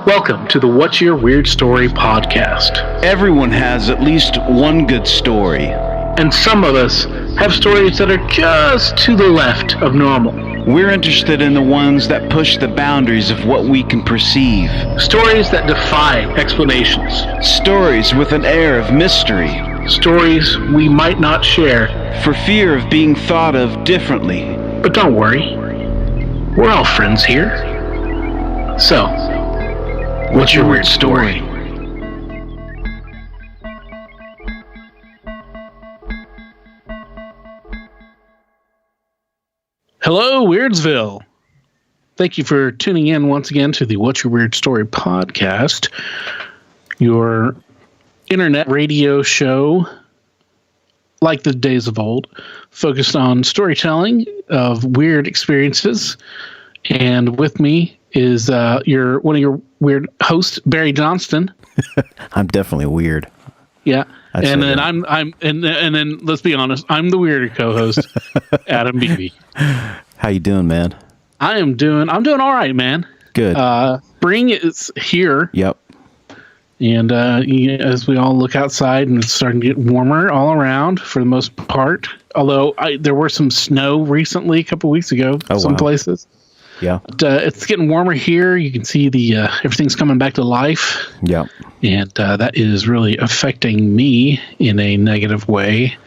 Welcome to the What's Your Weird Story podcast. Everyone has at least one good story. And some of us have stories that are just to the left of normal. We're interested in the ones that push the boundaries of what we can perceive. Stories that defy explanations. Stories with an air of mystery. Stories we might not share for fear of being thought of differently. But don't worry, we're all friends here. So, what's your weird story? Hello, Weirdsville. Thank you for tuning in once again to the What's Your Weird Story podcast, your internet radio show, like the days of old, focused on storytelling of weird experiences. And with me is one of your weird hosts, Barry Johnston. I'm definitely weird. Yeah. And then and then let's be honest, I'm the weirder co-host, Adam Beebe. How you doing, man? I'm doing all right, man. Good. Spring is here. Yep. And as we all look outside, and it's starting to get warmer all around for the most part. Although there were some snow recently, a couple weeks ago, places. Yeah. But, it's getting warmer here. You can see the everything's coming back to life. Yeah. And that is really affecting me in a negative way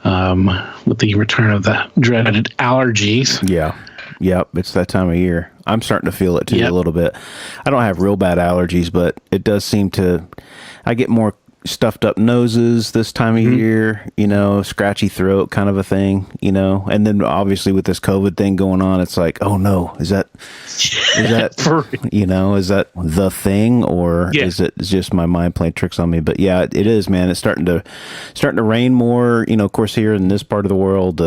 with the return of the dreaded allergies. Yeah. Yep. It's that time of year. I'm starting to feel it too a little bit. I don't have real bad allergies, but it does seem to. I get more stuffed up noses this time of year, scratchy throat kind of a thing, and then obviously with this COVID thing going on, it's like, oh no, is that is that the thing, or is it just my mind playing tricks on me? But yeah, it is, man. It's starting to rain more, of course, here in this part of the world.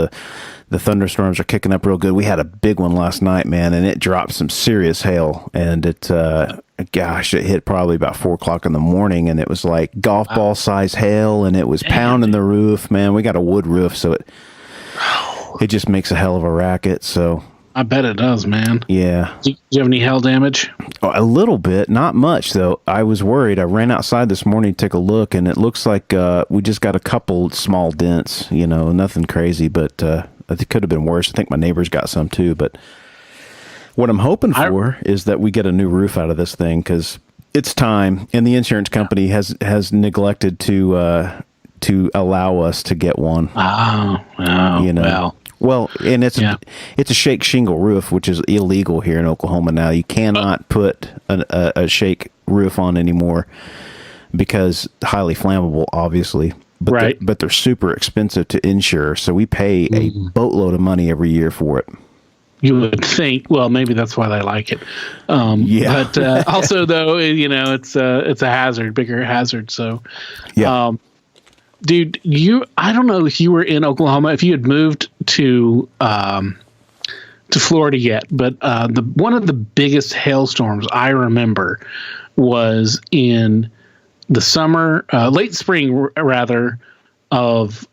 The thunderstorms are kicking up real good. We had a big one last night, man, and it dropped some serious hail, and it hit probably about 4:00 in the morning, and it was like golf ball size hail, and it was pounding the roof, man. We got a wood roof, so it just makes a hell of a racket. So I bet it does, man. Yeah. Do you have any hail damage? Oh, a little bit, not much though. I was worried. I ran outside this morning to take a look, and it looks like we just got a couple small dents, nothing crazy, but it could have been worse. I think my neighbors got some too, but what I'm hoping for is that we get a new roof out of this thing, because it's time, and the insurance company has neglected to allow us to get one. Well, and it's a shake shingle roof, which is illegal here in Oklahoma now. You cannot put a shake roof on anymore because highly flammable, obviously. But they're super expensive to insure, so we pay a boatload of money every year for it. You would think, well, maybe that's why they like it. But also, though, it's a hazard, bigger hazard. So, dude, I don't know if you were in Oklahoma, if you had moved to Florida yet, but one of the biggest hailstorms I remember was in the summer, late spring rather, of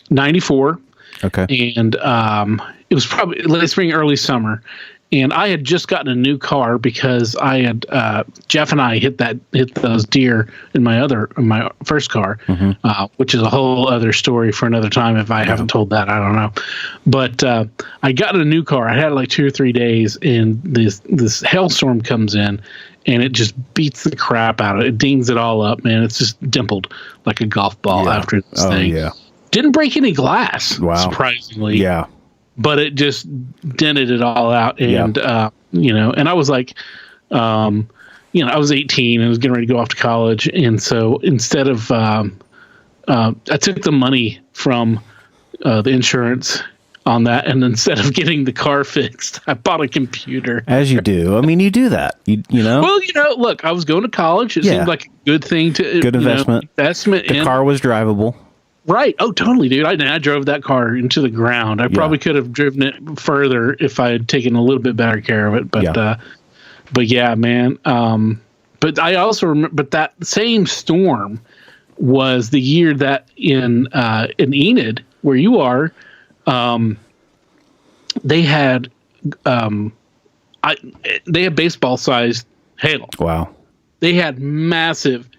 94. Okay. And it was probably late spring, early summer. And I had just gotten a new car because I had Jeff and I hit those deer in my first car, which is a whole other story for another time. If I haven't told that, I don't know. But I got a new car. I had like 2 or 3 days, and this hailstorm comes in, and it just beats the crap out of it. It dings it all up, man. It's just dimpled like a golf ball after this thing. Yeah. Didn't break any glass, surprisingly. Yeah. But it just dented it all out. And, and I was like, I was 18 and was getting ready to go off to college. And so instead of, I took the money from the insurance on that, and instead of getting the car fixed, I bought a computer. As you do. I mean, you do that, you know? Well, look, I was going to college. It seemed like a good thing to, good investment. The car was drivable. Right. Oh, totally, dude. I drove that car into the ground. I probably could have driven it further if I had taken a little bit better care of it. But yeah, man. But I also remember, but that same storm was the year that in Enid, where you are, they had baseball sized hail. Wow. They had massive,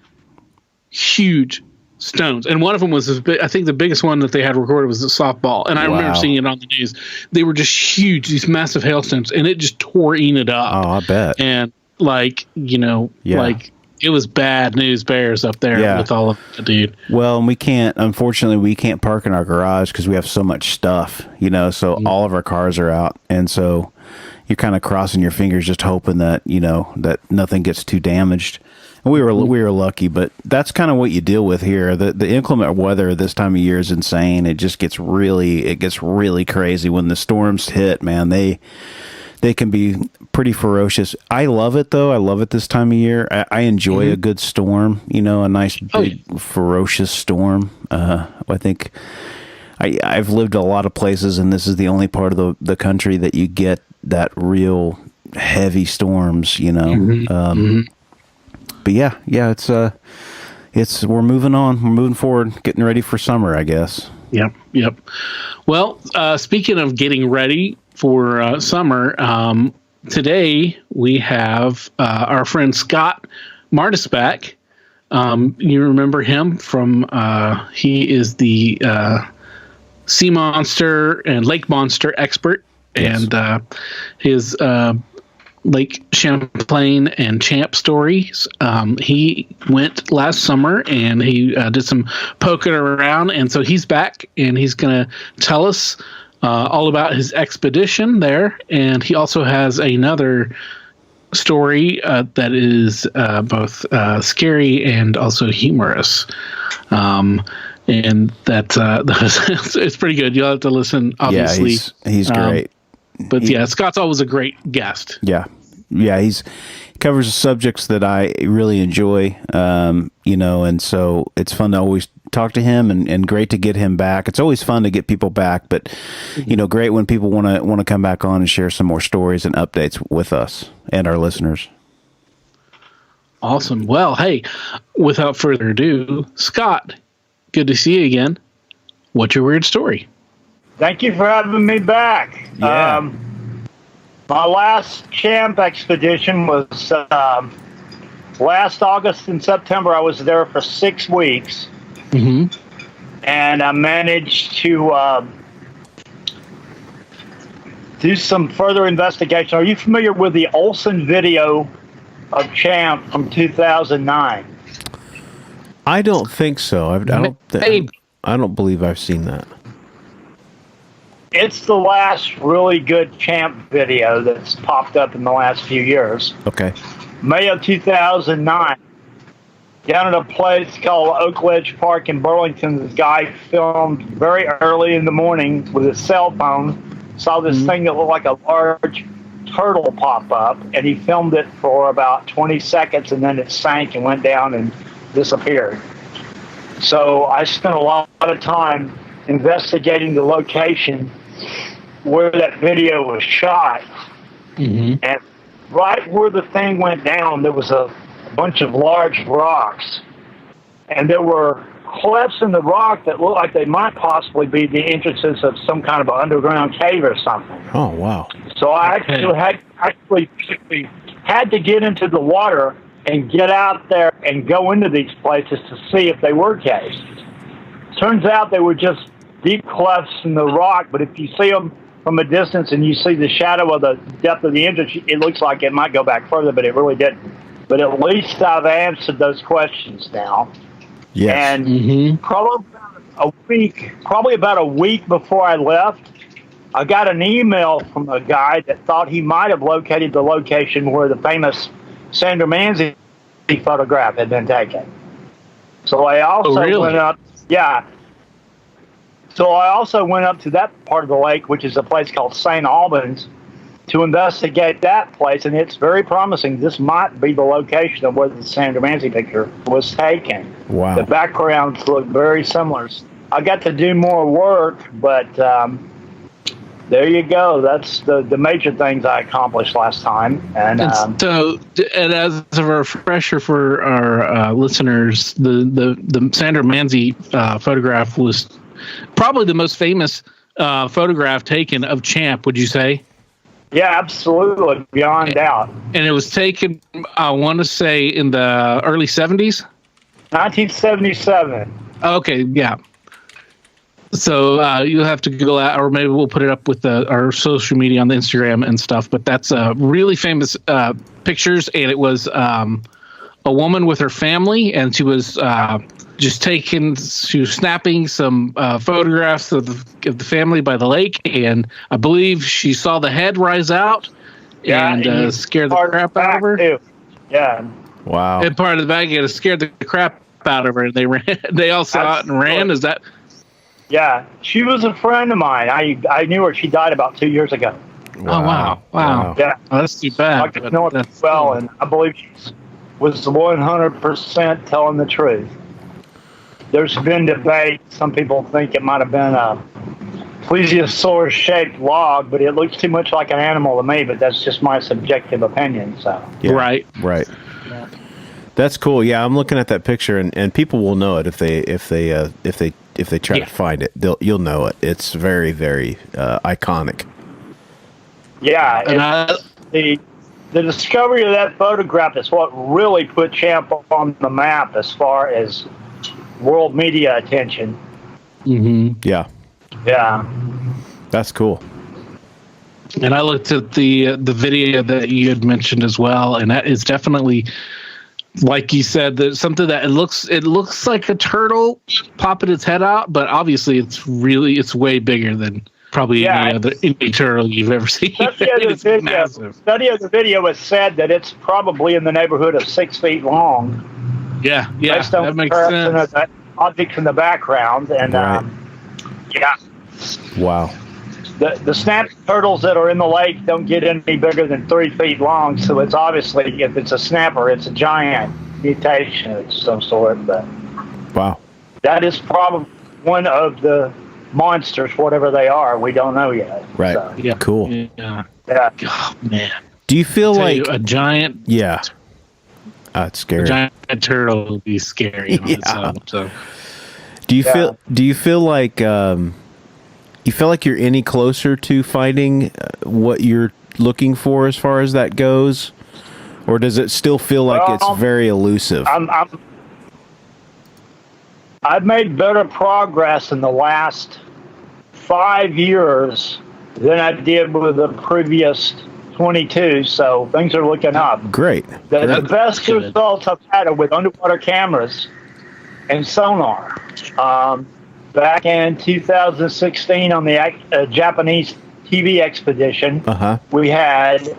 huge stones, and one of them was as big. I think the biggest one that they had recorded was a softball, and I remember seeing it on the news. They were just huge, these massive hailstones, and it just tore Enid up. Oh, I bet. And like like it was bad news bears up there with all of it, dude. Well, and unfortunately, we can't park in our garage because we have so much stuff, so all of our cars are out. And so you're kind of crossing your fingers, just hoping that, that nothing gets too damaged. And we were lucky, but that's kind of what you deal with here. The inclement weather this time of year is insane. It just gets really crazy when the storms hit, man. They can be pretty ferocious. I love it, though. I love it this time of year. I enjoy a good storm, a nice, big, ferocious storm. I think I've lived a lot of places, and this is the only part of the country that you get that real heavy storms, But yeah, it's we're moving on. We're moving forward, getting ready for summer, I guess. Yep. Well, speaking of getting ready for summer, today we have our friend Scott Martis back. You remember him from he is the sea monster and lake monster expert, and his Lake Champlain and Champ stories. He went last summer and he did some poking around, and so he's back and he's going to tell us all about his expedition there. And he also has another story that is both scary and also humorous. And that it's pretty good. You'll have to listen, obviously. Yeah, he's great. But Scott's always a great guest. Yeah, he covers subjects that I really enjoy, and so it's fun to always talk to him, and great to get him back. It's always fun to get people back, but great when people want to come back on and share some more stories and updates with us and our listeners. Awesome. Well, hey, without further ado, Scott, good to see you again. What's your weird story? Thank you for having me back. Yeah. My last Champ expedition was last August and September. I was there for 6 weeks. Mm-hmm. And I managed to do some further investigation. Are you familiar with the Olsen video of Champ from 2009? I don't think so. I don't believe I've seen that. It's the last really good Champ video that's popped up in the last few years. Okay. May of 2009, down at a place called Oak Ledge Park in Burlington, this guy filmed very early in the morning with his cell phone, saw this thing that looked like a large turtle pop up, and he filmed it for about 20 seconds, and then it sank and went down and disappeared. So I spent a lot of time investigating the location where that video was shot. Mm-hmm. And right where the thing went down, there was a bunch of large rocks. And there were clefts in the rock that looked like they might possibly be the entrances of some kind of an underground cave or something. Oh, wow. So I actually had to get into the water and get out there and go into these places to see if they were caves. Turns out they were just deep clefts in the rock, but if you see them from a distance and you see the shadow of the depth of the entrance, it looks like it might go back further, but it really didn't. But at least I've answered those questions now. Yes. And probably about a week before I left, I got an email from a guy that thought he might have located the location where the famous Sandra Manzi photograph had been taken. So I also went up. Yeah. So I also went up to that part of the lake, which is a place called St. Albans, to investigate that place, and it's very promising. This might be the location of where the Sandra Manzi picture was taken. Wow. The backgrounds look very similar. I got to do more work, but there you go. That's the major things I accomplished last time. And as a refresher for our listeners, the Sandra Manzi photograph was probably the most famous photograph taken of Champ, would you say? Yeah, absolutely, beyond doubt. And it was taken, I want to say, in the early 70s. 1977. Okay, yeah. So you'll have to go out, or maybe we'll put it up with our social media on the Instagram and stuff. But that's really famous pictures, and it was a woman with her family, and she was she was snapping some photographs of the family by the lake, and I believe she saw the head rise out and scared the crap out of her. Too. Yeah. Wow. And part of the bag, it scared the crap out of her, and they ran. They all saw it and ran. Is that? Yeah, she was a friend of mine. I knew her. She died about 2 years ago. Wow. Oh, wow. Yeah, oh, that's too bad. I know her well, and I believe she was 100% telling the truth. There's been debate. Some people think it might have been a plesiosaur-shaped log, but it looks too much like an animal to me. But that's just my subjective opinion. So Yeah. Right. Yeah. That's cool. Yeah, I'm looking at that picture, and people will know it if they try to find it. You'll know it. It's very, very iconic. yeah, And the discovery of that photograph is what really put Champ on the map as far as world media attention. Yeah, Yeah. that's cool. And I looked at the video that you had mentioned as well, and that is definitely, like you said, there's something that it looks like a turtle popping its head out, but obviously it's way bigger than probably any turtle you've ever seen. It's massive. Study of the video has said that it's probably in the neighborhood of 6 feet long. Yeah, Based on that makes sense. of the objects in the background, and Right. Wow. The snap turtles that are in the lake don't get any bigger than 3 feet long, so it's obviously, if it's a snapper, it's a giant mutation of some sort. But Wow. that is probably one of the monsters, whatever they are. We don't know yet. Right. So, Yeah, Cool. Yeah. yeah. Oh man. Do you feel Tell like you, a giant it's scary. turtle would be scary on its Yeah. own. So Do you feel like you're any closer to finding what you're looking for as far as that goes, or does it still feel like it's very elusive? I've made better progress in the last 5 years than I did with the previous 22, so things are looking up. Great. The best results I've had are with underwater cameras and sonar. Back in 2016 on the Japanese TV expedition, we had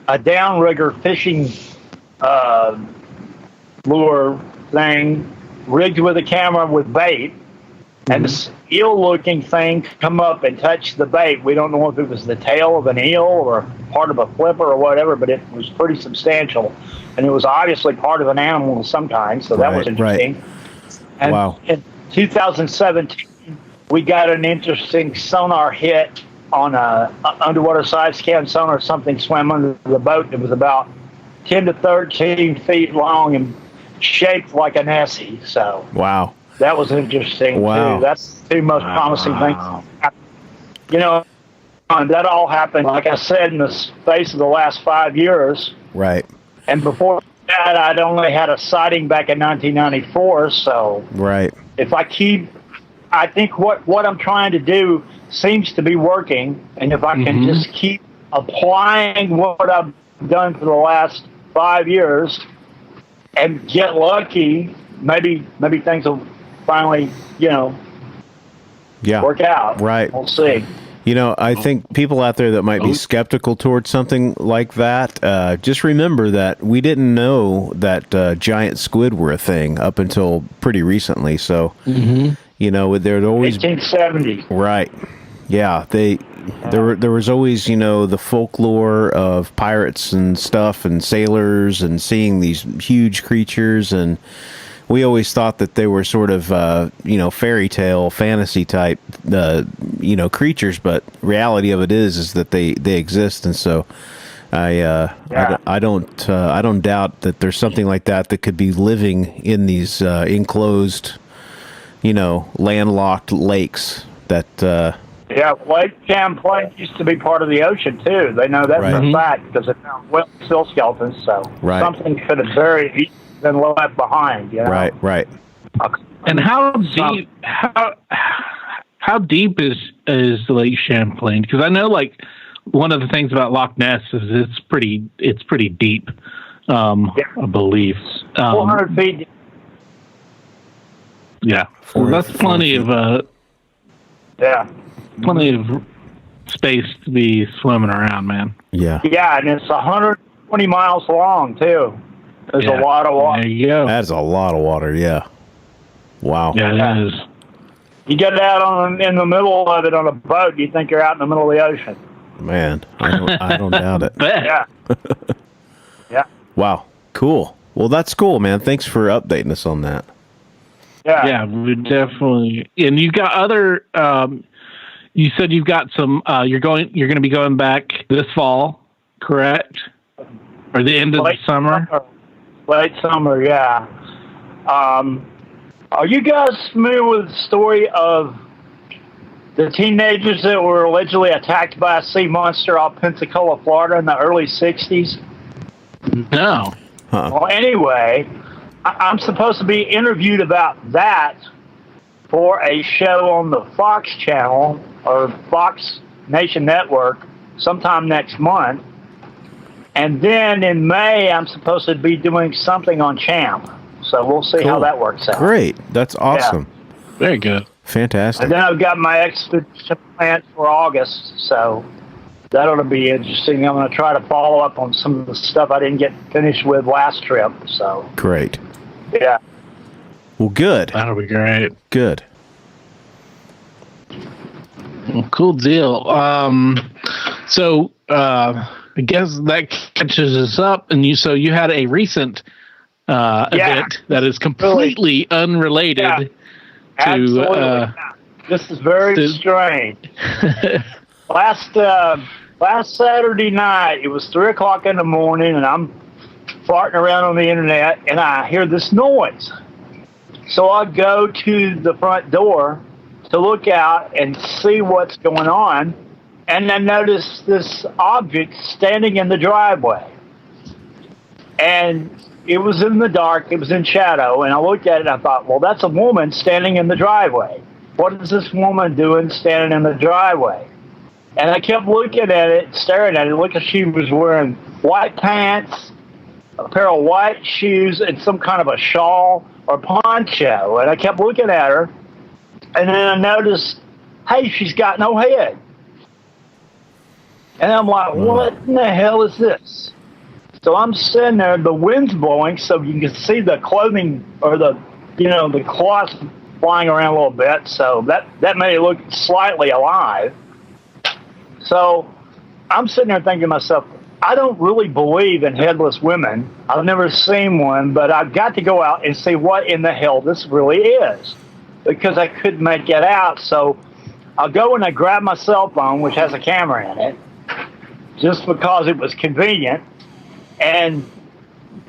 a downrigger fishing lure thing rigged with a camera with bait, and this eel-looking thing come up and touch the bait. We don't know if it was the tail of an eel or part of a flipper or whatever, but it was pretty substantial, and it was obviously part of an animal of some kind, so that was interesting. Right. And Wow. in 2017, we got an interesting sonar hit on a underwater side scan sonar. Something swam under the boat. It was about 10 to 13 feet long and shaped like a Nessie. So Wow. that was interesting Wow. too. That's the two most promising things. You know, and that all happened, like I said, in the space of the last 5 years. Right. And before that, I'd only had a sighting back in 1994. So Right. if I think what I'm trying to do seems to be working, and if I can just keep applying what I've done for the last 5 years and get lucky, maybe things will finally, work out. Right. We'll see. I think people out there that might be skeptical towards something like that, just remember that we didn't know that giant squid were a thing up until pretty recently. So, there'd always 1870. Right. Yeah, there was always, the folklore of pirates and stuff and sailors and seeing these huge creatures, and we always thought that they were sort of fairy tale fantasy type creatures, but reality of it is that they exist, and so I don't doubt that there's something like that could be living in these enclosed landlocked lakes that Yeah, Lake Champlain used to be part of the ocean too. They know that for Right. a fact because they found well seal skeletons. So Right. something could have very easily been left behind. You know? Right. And how deep is Lake Champlain? Because I know, like, one of the things about Loch Ness is it's pretty deep. I believe 400 feet. Yeah, so that's plenty of Yeah. plenty of space to be swimming around, man. Yeah. Yeah, and it's 120 miles long too. There's Yeah. a lot of water. There you go. That's a lot of water. Yeah. Wow. Yeah, it is. You get out in the middle of it on a boat, you think you're out in the middle of the ocean. Man, I don't doubt it. Bet. Yeah. Yeah. Wow. Cool. Well, that's cool, man. Thanks for updating us on that. Yeah. Yeah, we definitely. And you got other. You said you've got some. You're going to be going back this fall, correct? Or the end of the summer? Late summer, yeah. Are you guys familiar with the story of the teenagers that were allegedly attacked by a sea monster off Pensacola, Florida in the early 60s? No. Well, anyway, I'm supposed to be interviewed about that for a show on the Fox channel or Fox Nation Network sometime next month. And then in May, I'm supposed to be doing something on Champ. So we'll see how Cool. that works out. Great. That's awesome. Very good. Fantastic. And then I've got my expedition planned for August. So that'll be interesting. I'm going to try to follow up on some of the stuff I didn't get finished with last trip. So, Great. yeah. Well, good. That'll be great. Good. Well, cool deal. So I guess that catches us up, and you had a recent event that is completely unrelated Yeah. to. Absolutely. This is very strange. Last Saturday night, it was 3:00 in the morning, and I'm farting around on the internet, and I hear this noise. So I go to the front door to look out and see what's going on, and I notice this object standing in the driveway. And it was in the dark, it was in shadow, and I looked at it and I thought, well, that's a woman standing in the driveway. What is this woman doing standing in the driveway? And I kept looking at it, staring at it, looking like she was wearing white pants, a pair of white shoes, and some kind of a shawl or poncho. And I kept looking at her, and then I noticed, hey, she's got no head. And I'm like, what in the hell is this? So I'm sitting there, the wind's blowing, so you can see the clothing or the cloth flying around a little bit. So that made it look slightly alive. So I'm sitting there thinking to myself, I don't really believe in headless women. I've never seen one, but I've got to go out and see what in the hell this really is, because I couldn't make it out. So I'll go and I grab my cell phone, which has a camera in it, just because it was convenient, and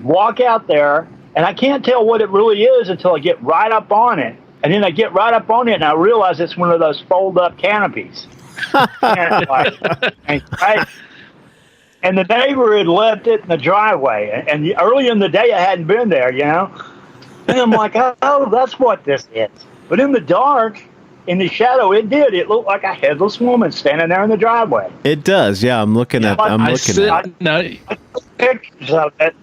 walk out there, and I can't tell what it really is until I get right up on it. And then I get right up on it, and I realize it's one of those fold-up canopies. And the neighbor had left it in the driveway. And early in the day, I hadn't been there, And I'm like, oh, that's what this is. But in the dark, in the shadow, it looked like a headless woman standing there in the driveway. It does. Yeah, I'm looking at I took pictures of it,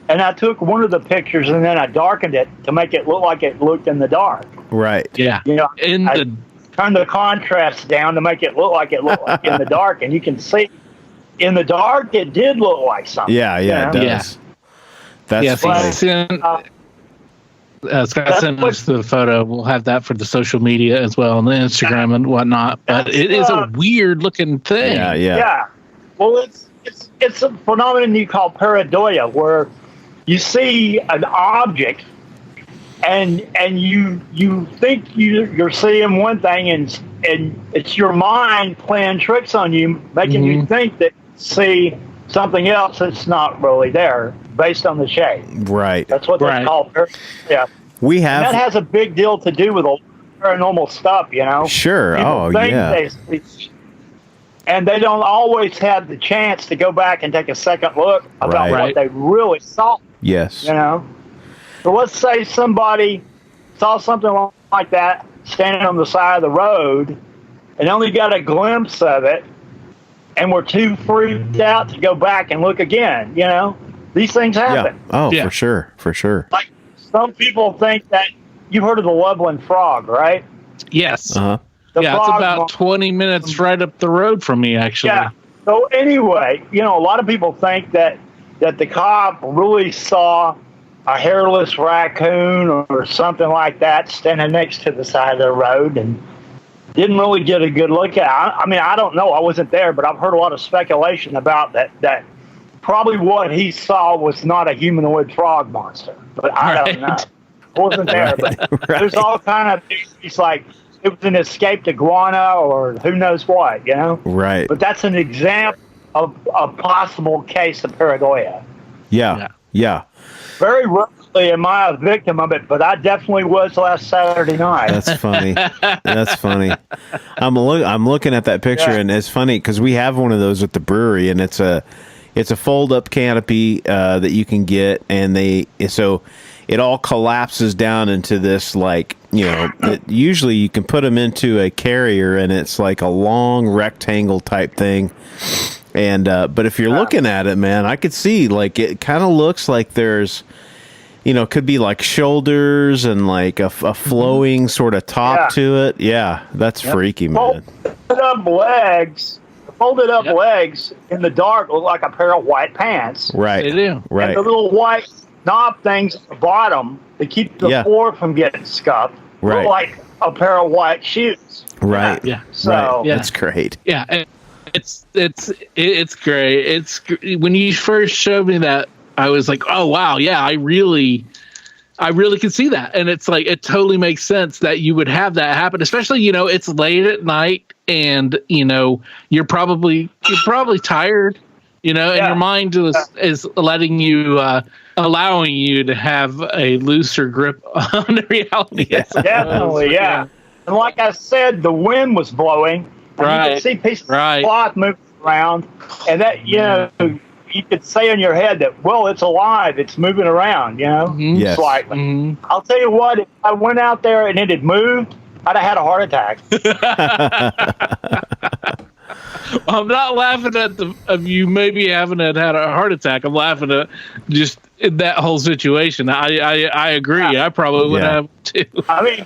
and I took one of the pictures, and then I darkened it to make it look like it looked in the dark. Right. Yeah. I turned the contrast down to make it look like in the dark, and you can see in the dark it did look like something. Yeah, it does. That's funny. Scott sent us the photo. We'll have that for the social media as well, and the Instagram and whatnot. But it is a weird looking thing. Yeah. Well, it's a phenomenon you call pareidoia, where you see an object and you think you're seeing one thing, and it's your mind playing tricks on you, making you think that you see something else that's not really there based on the shade. Right. That's what they call pareidoia. We have And that has a big deal to do with paranormal stuff, you know. Sure. People think and they don't always have the chance to go back and take a second look about what they really saw. Yes. You know. So let's say somebody saw something like that standing on the side of the road and only got a glimpse of it, and we're too freaked out to go back and look again, you know. These things happen. Yeah. Oh, for sure. For sure. Like, some people think that you've heard of the Loveland Frog, right? Yes. Uh-huh. It's about 20 minutes right up the road from me, actually. Yeah. So anyway, you know, a lot of people think that the cop really saw a hairless raccoon or something like that standing next to the side of the road and didn't really get a good look at it. I mean, I don't know. I wasn't there, but I've heard a lot of speculation about that probably what he saw was not a humanoid frog monster. But I don't know. I wasn't there. But there's all kind of things like it was an escaped iguana or who knows what, you know? Right. But that's an example of a possible case of pareidolia. Yeah. Very rarely am I a victim of it, but I definitely was last Saturday night. That's funny. That's funny. I'm looking at that picture, and it's funny because we have one of those at the brewery, and it's a fold up canopy that you can get, and so it all collapses down into this, like, you know, usually you can put them into a carrier, and it's like a long rectangle type thing. And but if you're looking at it, man, I could see, like, it kind of looks like there's, you know, could be like shoulders and like a flowing sort of top to it. Yeah, that's freaky, man. Folded up legs in the dark look like a pair of white pants. Right. They do. Right. And the little white knob things at the bottom to keep the floor from getting scuffed look like a pair of white shoes. Right. Yeah. So that's great. Yeah. It's great. It's when you first showed me that, I was like, oh wow, yeah, I really can see that, and it's like it totally makes sense that you would have that happen, especially, you know, it's late at night, and, you know, you're probably tired, you know, and your mind is letting you allowing you to have a looser grip on the reality. Yes, definitely, yeah. And like I said, the wind was blowing. And you could see pieces of cloth moving around, and that, you know, you could say in your head that, well, it's alive, it's moving around, you know, slightly. I'll tell you what, if I went out there and it had moved, I'd have had a heart attack. I'm not laughing at you maybe having had a heart attack. I'm laughing at just that whole situation. I agree. I probably would have too. I mean,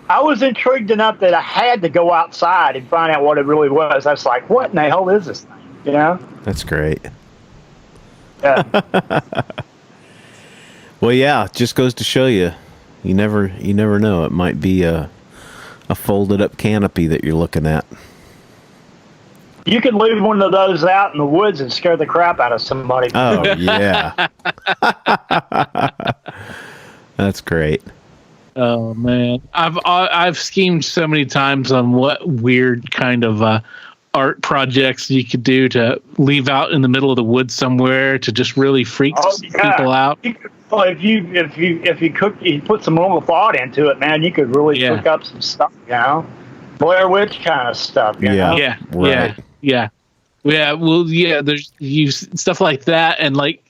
I was intrigued enough that I had to go outside and find out what it really was. I was like, what in the hell is this thing? You know? That's great. Yeah. Well, yeah, it just goes to show you never know. It might be a folded up canopy that you're looking at. You can leave one of those out in the woods and scare the crap out of somebody. Oh, yeah. That's great. Oh man, I've schemed so many times on what weird kind of art projects you could do to leave out in the middle of the woods somewhere to just really freak people out. Well, if you put some little thought into it, man, you could really cook up some stuff, you know, Blair Witch kind of stuff. You know? Yeah. Well, there's stuff like that, and like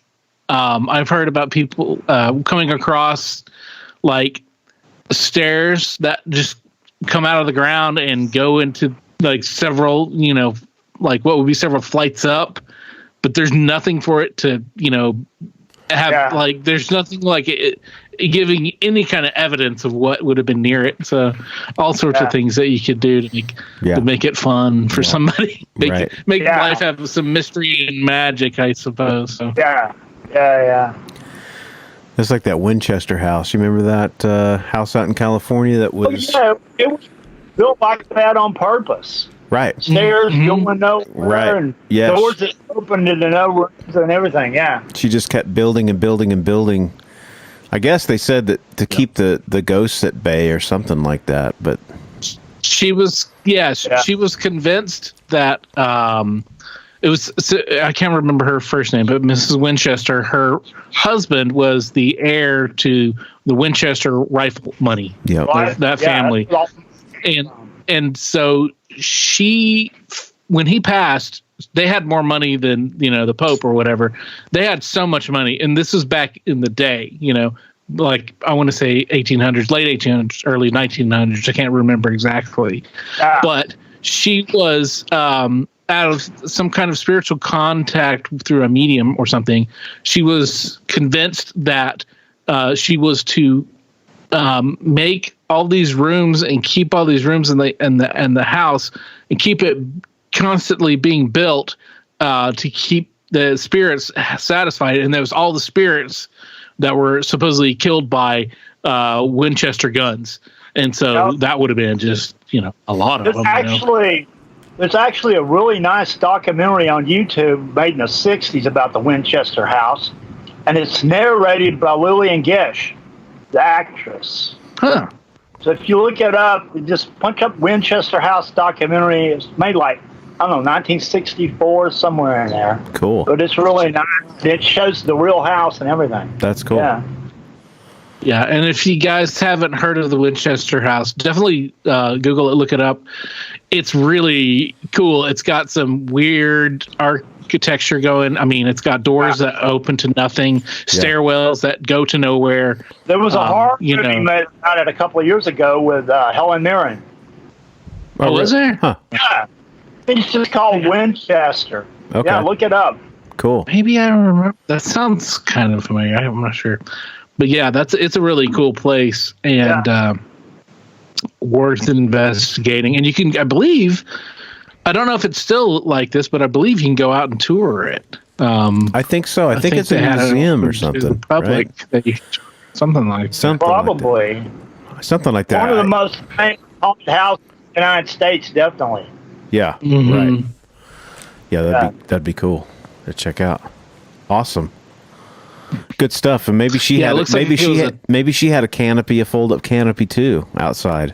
I've heard about people coming across like stairs that just come out of the ground and go into like several, you know, like what would be several flights up, but there's nothing for it to, you know, have like there's nothing like it giving any kind of evidence of what would have been near it. So all sorts of things that you could do to make it fun for somebody, make life have some mystery and magic, I suppose. So. Yeah. It's like that Winchester house. You remember that house out in California that was... it was built like that on purpose. Right. Stairs going nowhere, and doors that opened into no rooms and everything, She just kept building and building and building. I guess they said that to keep the ghosts at bay or something like that, but... She was convinced that it was, I can't remember her first name, but Mrs. Winchester, her husband was the heir to the Winchester rifle money. Yeah. That family. And so when he passed, they had more money than, the Pope or whatever. They had so much money. And this was back in the day, like I want to say 1800s, late 1800s, early 1900s. I can't remember exactly. But she was out of some kind of spiritual contact through a medium or something. She was convinced that she was to make all these rooms and keep all these rooms in the house and keep it constantly being built to keep the spirits satisfied. And there was all the spirits that were supposedly killed by Winchester guns. And so that would have been just, a lot of them. There's actually a really nice documentary on YouTube made in the 60s about the Winchester House. And it's narrated by Lillian Gish, the actress. Huh. So if you look it up, just punch up Winchester House documentary. It's made like, 1964, somewhere in there. Cool. But it's really nice. It shows the real house and everything. That's cool. Yeah. Yeah, and if you guys haven't heard of the Winchester House, definitely Google it, look it up. It's really cool. It's got some weird architecture going. I mean, it's got doors that open to nothing, stairwells that go to nowhere. There was a horror movie made about it a couple of years ago with Helen Mirren. Oh, was there? Huh. Yeah. It's just called Winchester. Okay. Yeah, look it up. Cool. Maybe I remember. That sounds kind of familiar. I'm not sure. But yeah, it's a really cool place and worth investigating. And you can, I believe, I don't know if it's still like this, but I believe you can go out and tour it. I think so. I think it's a museum or something. Public, right? Something like something probably like something like that. One of the most famous haunted houses in the United States, definitely. Yeah. Mm-hmm. Right. Yeah, that'd be cool to check out. Awesome. Good stuff. And maybe she had maybe she had a canopy, a fold up canopy too, outside.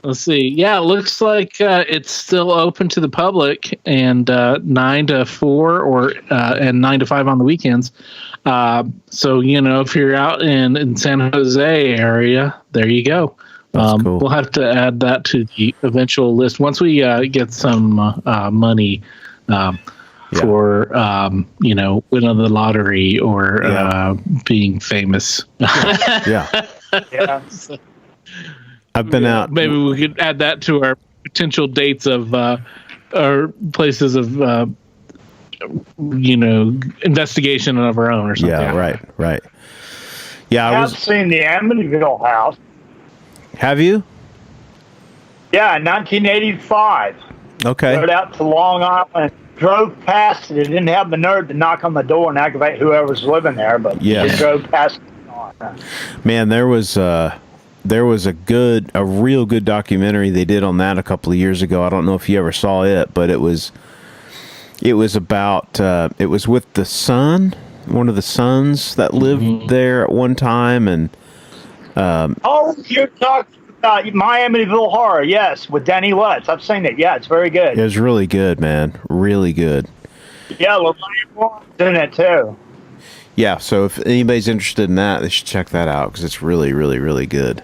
Let's see. Yeah, it looks like it's still open to the public, and 9 to 4 and 9 to 5 on the weekends. So if you're out in San Jose area, there you go. Cool. We'll have to add that to the eventual list once we get some money for winning the lottery or being famous. Yeah. I've been out. Maybe we could add that to our potential dates of our places of investigation of our own or something. Yeah, right. Yeah, I've seen the Amityville house. Have you? Yeah, in 1985. Okay. Rode out to Long Island, drove past it. It didn't have the nerve to knock on the door and aggravate whoever's living there, but it drove past it. Man, there was a real good documentary they did on that a couple of years ago. I don't know if you ever saw it, but it was about it was with the son, one of the sons that lived there at one time, and you're talking about My Amityville Horror, yes, with Danny Lutz. I've seen it. Yeah, it's very good. It was really good, man. Really good. Yeah, Lorraine Warren's in it too. Yeah, so if anybody's interested in that, they should check that out because it's really, really, really good.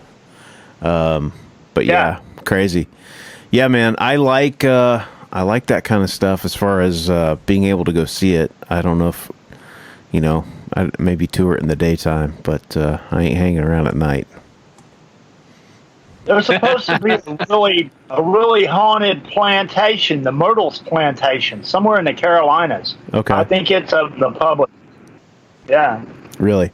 But yeah, crazy. Yeah, man, I like that kind of stuff as far as being able to go see it. I don't know if I'd maybe tour it in the daytime, but I ain't hanging around at night. There's supposed to be a really haunted plantation, the Myrtles Plantation, somewhere in the Carolinas. Okay. I think it's of the public. Yeah. Really?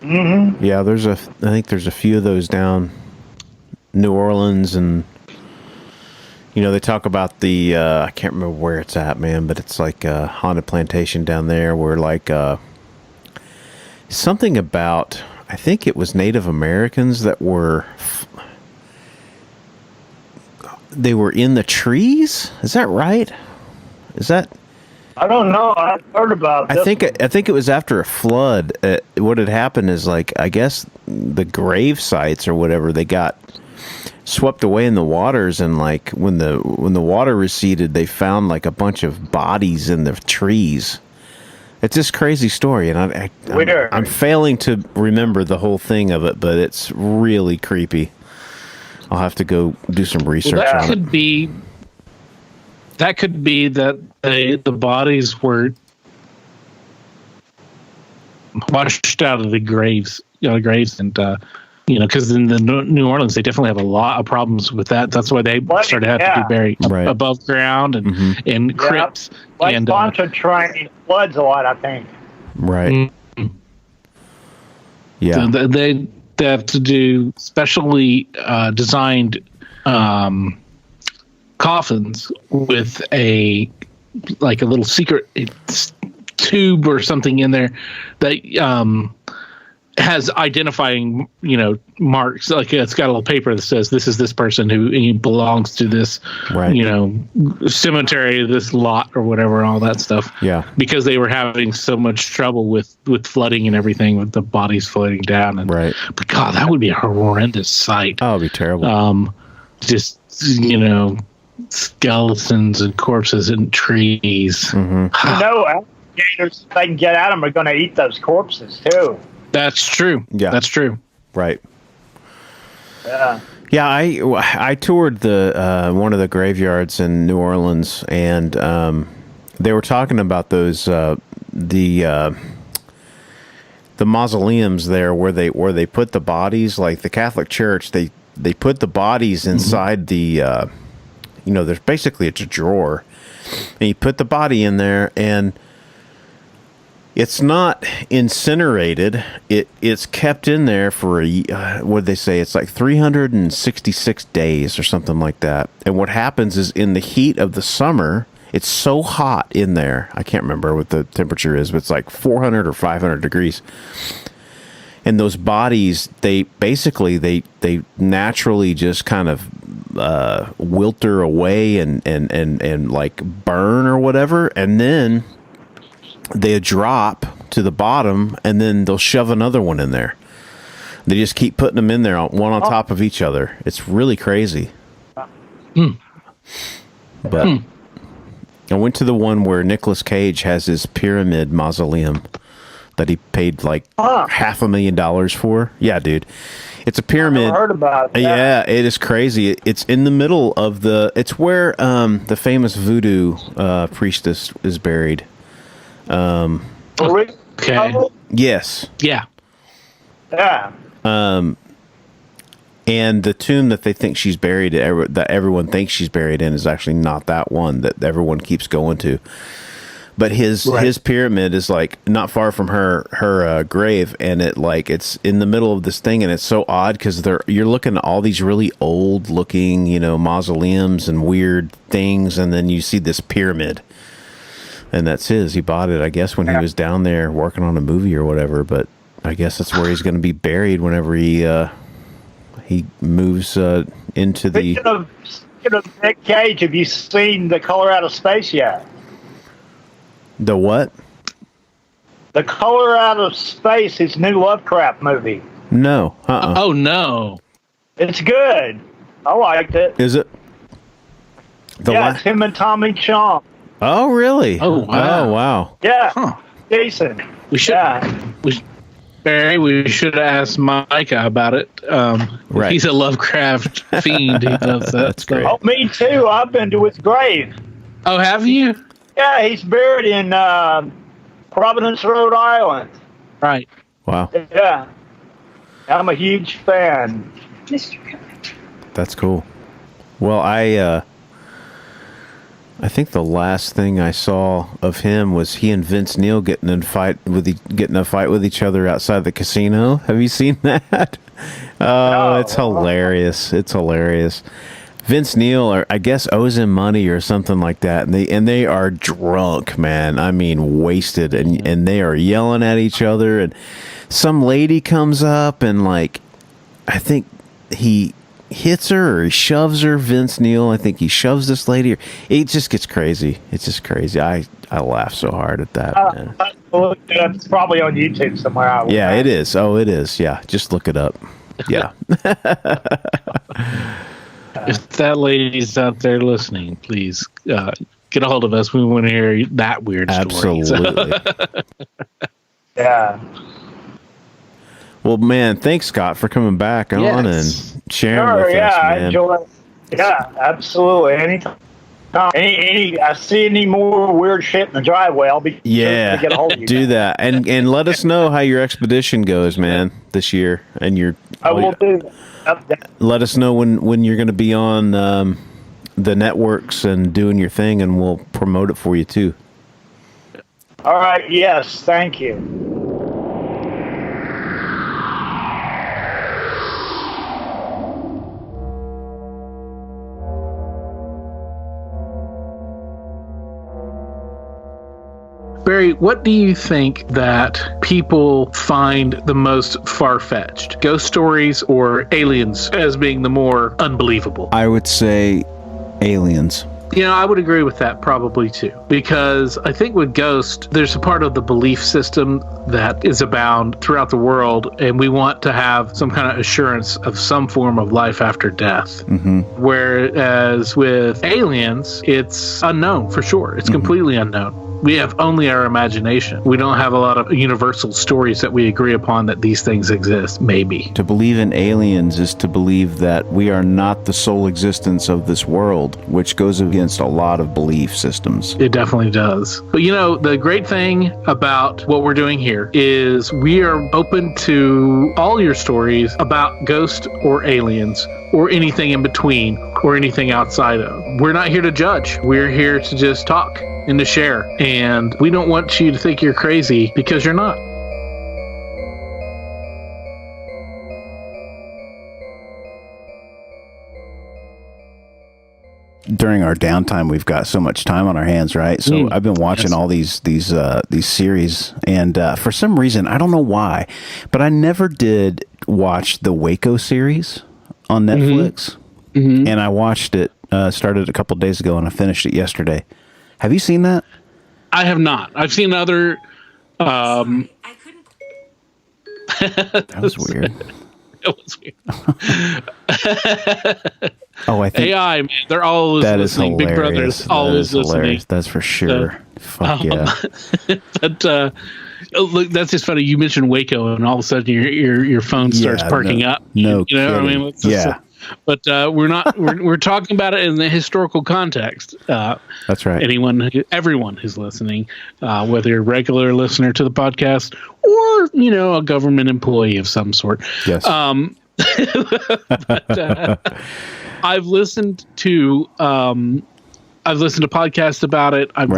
Mm-hmm. Yeah, I think there's a few of those down New Orleans, and they talk about the I can't remember where it's at, man, but it's like a haunted plantation down there where like something about, I think it was Native Americans that were in the trees. Is that right? Is that? I don't know. I've heard about this. I think it was after a flood. What had happened is, like, I guess the grave sites or whatever, they got swept away in the waters, and like when the water receded, they found like a bunch of bodies in the trees. It's this crazy story, and I'm failing to remember the whole thing of it, but it's really creepy. I'll have to go do some research on it. That could be that the bodies were washed out of the graves, and because in the New Orleans they definitely have a lot of problems with that. That's why they started having to be buried above ground and in crypts. Like and Pontchartrain floods a lot, I think. Right. Yeah. So they have to do specially designed coffins with a little secret tube or something in there that has identifying marks. Like it's got a little paper that says this is this person who he belongs to this cemetery, this lot or whatever, and all that stuff. Yeah, because they were having so much trouble with flooding and everything, with the bodies floating down. And, right. But God, that would be a horrendous sight. Oh, it'd be terrible. Just skeletons and corpses in trees. Alligators, if they can get at them, are going to eat those corpses too. That's true. Yeah, that's true. Right. Yeah. Yeah, I toured the one of the graveyards in New Orleans, and they were talking about those the mausoleums there where they put the bodies. Like the Catholic Church, they put the bodies inside the there's basically it's a drawer, and you put the body in there, and it's not incinerated. It's kept in there for what did they say? It's like 366 days or something like that. And what happens is in the heat of the summer, it's so hot in there. I can't remember what the temperature is, but it's like 400 or 500 degrees. And those bodies, they naturally just kind of wilter away and like burn or whatever, and then they drop to the bottom, and then they'll shove another one in there. They just keep putting them in there, one on top of each other. It's really crazy. But I went to the one where Nicolas Cage has his pyramid mausoleum that he paid like $500,000 for. Yeah, dude. It's a pyramid. I heard about that. Yeah, it is crazy. It's in the middle of it's where the famous voodoo priestess is buried. Okay. Yes. Yeah. Yeah. And the tomb that they think she's buried, that everyone thinks she's buried in, is actually not that one that everyone keeps going to. But his pyramid is like not far from her grave, and it's in the middle of this thing, and it's so odd because you're looking at all these really old looking mausoleums and weird things, and then you see this pyramid. And that's his. He bought it, I guess, when he was down there working on a movie or whatever. But I guess that's where he's going to be buried whenever he moves into the. Speaking of Nick Cage, have you seen The Color Out of Space yet? The what? The Color Out of Space, his new Lovecraft movie. No. Oh no. It's good. I liked it. Is it? It's him and Tommy Chong. Oh, really? Oh, wow. Oh, wow. Yeah. Huh. Decent. We should. Barry, we should have asked Micah about it. Right. He's a Lovecraft fiend. He does that. That's great. Oh, me too. I've been to his grave. Oh, have you? Yeah, he's buried in Providence, Rhode Island. Right. Wow. Yeah. I'm a huge fan. That's cool. Well, I think the last thing I saw of him was he and Vince Neil getting in a fight with each other outside the casino. Have you seen that? Oh, it's hilarious! It's hilarious. Vince Neil, I guess, owes him money or something like that, and they are drunk, man. I mean, wasted, and they are yelling at each other. And some lady comes up and I think he hits her or he shoves her. Vince Neil, I think he shoves this lady. It just gets crazy. It's just crazy. I laugh so hard at that. Man. It's probably on YouTube somewhere. It is. Oh, it is. Yeah, just look it up. Yeah. If that lady's out there listening, please get a hold of us. We want to hear that weird story. Absolutely. Yeah. Well, man, thanks, Scott, for coming back on and sharing with us, man. I enjoy it. Yeah, absolutely. Anytime. I see any more weird shit in the driveway, I'll be sure to get a hold of you. Do that, and let us know how your expedition goes, man, this year. And I will do that. Let us know when you're going to be on the networks and doing your thing, and we'll promote it for you too. All right. Yes. Thank you. Barry, what do you think that people find the most far-fetched? Ghost stories or aliens as being the more unbelievable? I would say aliens. I would agree with that probably too, because I think with ghosts, there's a part of the belief system that is abound throughout the world, and we want to have some kind of assurance of some form of life after death. Mm-hmm. Whereas with aliens, it's unknown for sure. It's completely unknown. We have only our imagination. We don't have a lot of universal stories that we agree upon that these things exist, maybe. To believe in aliens is to believe that we are not the sole existence of this world, which goes against a lot of belief systems. It definitely does. But the great thing about what we're doing here is we are open to all your stories about ghosts or aliens or anything in between or anything outside of. We're not here to judge. We're here to just talk and to share. And we don't want you to think you're crazy because you're not. During our downtime, we've got so much time on our hands, right? So I've been watching all these series, and for some reason, I don't know why, but I never did watch the Waco series on Netflix, and I watched it. Started a couple days ago, and I finished it yesterday. Have you seen that? I have not. I've seen other. Sorry, I couldn't. That was weird. That was weird. Oh, I think AI, man, they're always that listening. is Big hilarious. Brother is That always is listening. hilarious. That's for sure. Fuck yeah. But look, that's just funny. You mentioned Waco, and all of a sudden your phone starts perking up. No kidding. I mean, it's just, but we're not. We're talking about it in the historical context. That's right. Everyone who's listening, whether you're a regular listener to the podcast or a government employee of some sort. Yes. But I've listened to podcasts about it. I've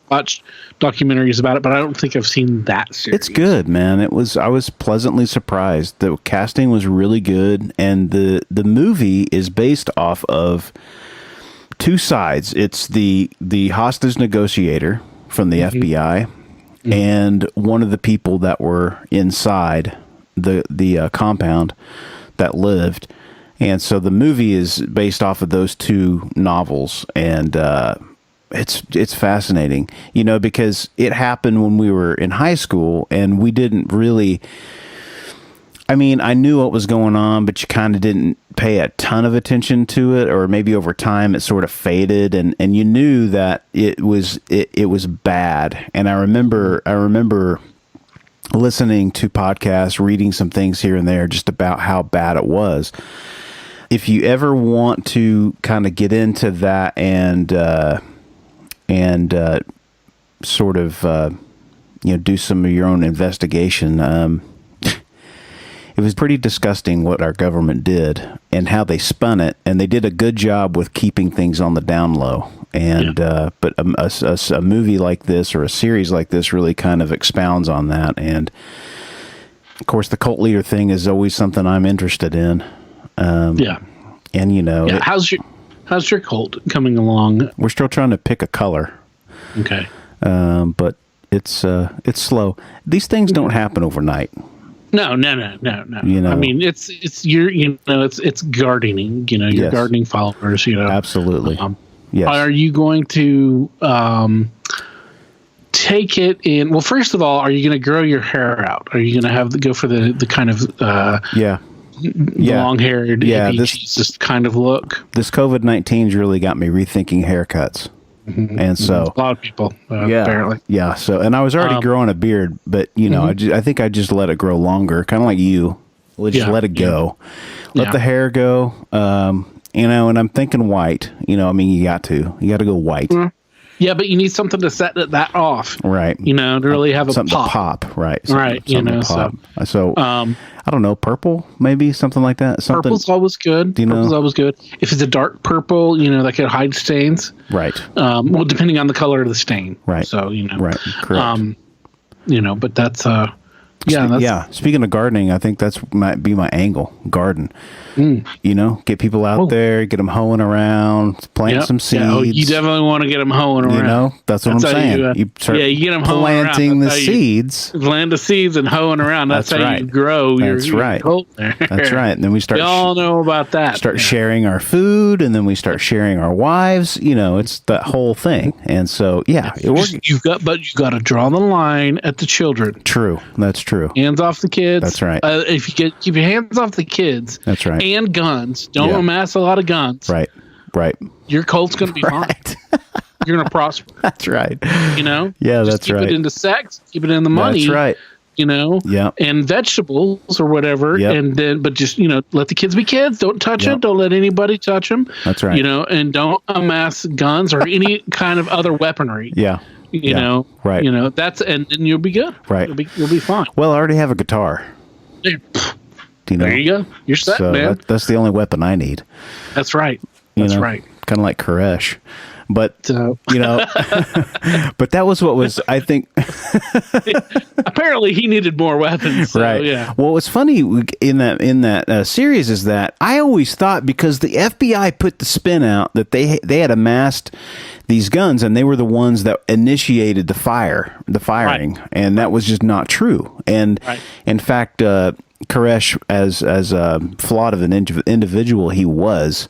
watched documentaries about it, but I don't think I've seen that series. It's good, man. I was pleasantly surprised. The casting was really good, and the movie is based off of two sides. It's the hostage negotiator from the FBI and one of the people that were inside the compound that lived. And so the movie is based off of those two novels, and it's fascinating, because it happened when we were in high school, and we didn't really. I mean, I knew what was going on, but you kind of didn't pay a ton of attention to it, or maybe over time it sort of faded, and you knew that it was bad. And I remember listening to podcasts, reading some things here and there just about how bad it was. If you ever want to kind of get into that and sort of do some of your own investigation, it was pretty disgusting what our government did and how they spun it, and they did a good job with keeping things on the down low. And but a movie like this or a series like this really kind of expounds on that. And of course, the cult leader thing is always something I'm interested in. And how's your cult coming along? We're still trying to pick a color. Okay. But it's slow. These things don't happen overnight. No. I mean, it's gardening. Your gardening followers. Absolutely. Yes. Are you going to take it in? Well, first of all, are you going to grow your hair out? Are you going to go for the kind of long-haired, yeah, hippie, Jesus kind of look. This COVID-19's really got me rethinking haircuts. And so a lot of people, apparently. Yeah. So, and I was already growing a beard, but you know, I think I just let it grow longer, kind of like you. We'll just let it go, let the hair go. You know, and I'm thinking white. You know, I mean, you got to go white. Yeah, but you need something to set that off, right? You know, to really have something a to pop, right? Right. You know, so I don't know, purple, maybe something like that. Something, purple's always good. Purple's always good. If it's a dark purple, you know, that could hide stains. Right. Well, depending on the color of the stain. Right. So, you know. Right. Correct. You know, but that's yeah. Speaking of gardening, I think might be my angle. Garden. You know, get people out there, get them hoeing around, plant some seeds. Yeah, you definitely want to get them hoeing around. You know, that's what I'm saying. You get them planting the seeds. Plant the seeds and hoeing around. That's how you grow your cult there. That's right. And then we start. We all know about that. Start sharing our food, and then we start sharing our wives. You know, it's that whole thing. And so, it works. You've got to draw the line at the children. True. That's true. Hands off the kids. That's right. If you keep your hands off the kids. That's right. And guns. Don't amass a lot of guns. Right. Your cult's going to be fine. You're going to prosper. That's right. You know? Yeah, Just keep it into sex. Keep it in the money. That's right. You know? Yeah. And vegetables or whatever. Yep. And then, but just, you know, let the kids be kids. Don't touch it. Don't let anybody touch them. That's right. You know, and don't amass guns or any kind of other weaponry. Yeah. You know? Right. You know, and then you'll be good. Right. You'll be fine. Well, I already have a guitar. You know? There you go. You're set, man. That's the only weapon I need. That's right. Right. Kind of like Koresh. But, you know, but that was what was, I think. Apparently he needed more weapons. So, right. Yeah. Well, what's funny in that series is that I always thought, because the FBI put the spin out that they had amassed these guns and they were the ones that initiated the firing. Right. And that was just not true. And in fact, Koresh, as flawed of an individual he was,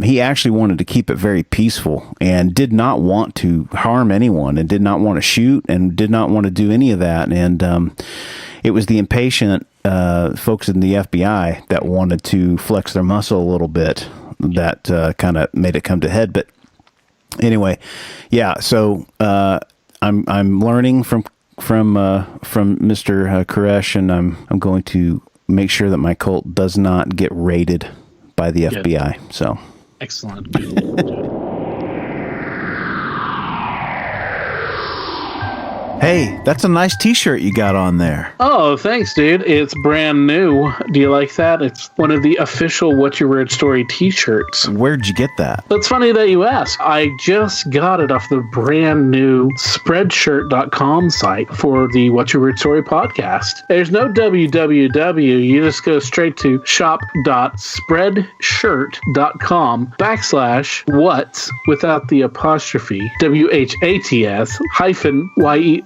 he actually wanted to keep it very peaceful and did not want to harm anyone and did not want to shoot and did not want to do any of that. And it was the impatient folks in the FBI that wanted to flex their muscle a little bit that kind of made it come to head. But anyway, so I'm learning from Mr. Koresh, and I'm going to make sure that my cult does not get raided by the FBI. So excellent. Hey, that's a nice t-shirt you got on there. Oh, thanks, dude. It's brand new. Do you like that? It's one of the official What's Your Weird Story t-shirts. Where'd you get that? It's funny that you ask. I just got it off the brand new Spreadshirt.com site for the What's Your Weird Story podcast. There's no www. You just go straight to shop.spreadshirt.com/what's without the apostrophe WHATS hyphen